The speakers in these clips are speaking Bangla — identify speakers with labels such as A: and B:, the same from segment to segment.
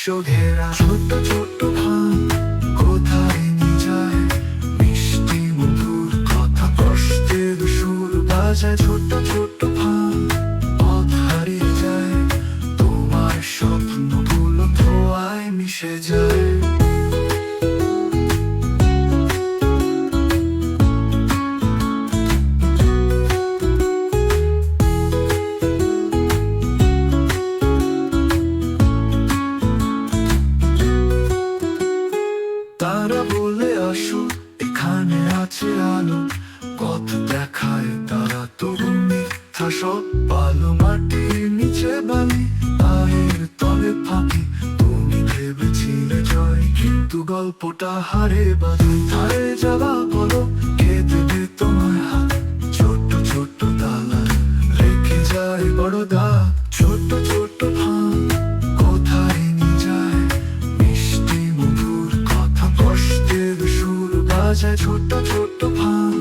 A: ঘেরা ছোট্ট ছোট্ট ভান কোথায় নিয়ে যায় মিষ্টি মধুর কথা কষ্টের সুর বাজায় ছোট্ট ছোট্ট ভান পথ হারিয়ে যায় তোমার স্বপ্নগুলো ধোঁয়ায় মিশে যায় তারা বলে আসো এখানে আছে আলো পথ দেখায় তারা তবু মিথ্যা সব ভালো মাটির নিচে বালি পায়ের তলে ফাঁকি তুমি ভেবেছিলে জয় কিন্তু গল্পটা হারে বাঁধে ধারে যাওয়া বলো কে দেবে তোমার হাত ছোট্ট ছোট্ট তালা রেখে যায় বড় দাগ ছোট্ট ছোট্ট ফান কোথায় নিয়ে যায় মিষ্টি মধুর কথা কষ্টের সুর বাজায় ছোট্ট ছোট্ট ফান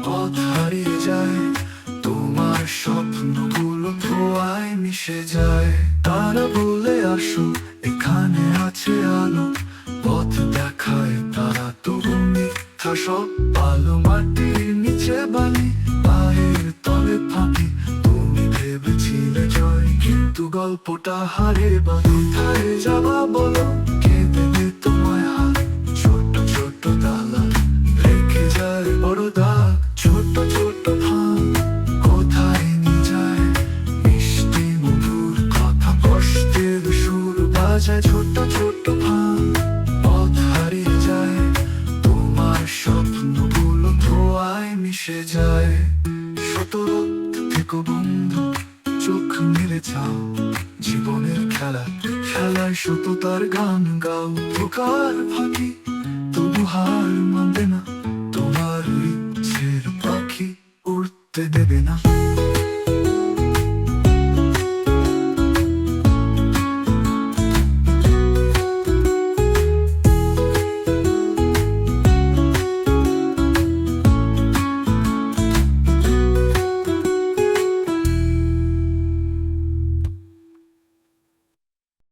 A: পথ হারিয়ে যায় তোমার স্বপ্নগুলো ধোঁয়ায় মিশে যায় তারা বলে আসো এখানে আছে আলো পথ দেখায় তারা তবু মিথ্যা সব ভালো মাটির নিচে বালি পায়ের তলে ফাঁকি তুমি ভেবেছিলে জয় কিন্তু গল্পটা হারে বাঁধে ধারে যাওয়া বলো কে দেবে তোমায় হাত ছোট্ট ছোট্ট তালা রেখে যায় বড় দাগ ছোট্ট ছোট্ট ফান কোথায় নিয়ে যায় মিষ্টি মধুর কথা কষ্টের সুর বাজায় ছোট্ট ছোট্ট ফান পথ হারিয়ে যায় তোমার স্বপ্নগুলো ধোঁয়ায় মিশে যায় সতর্ক থেকো বন্ধু চোখ মেলে চাও জীবনের খেলা খেলায় সততার গান গাও ধোকার ফাঁকি তবু হার মানবে না তোমার ইচ্ছের পাখি উড়তে দেবে না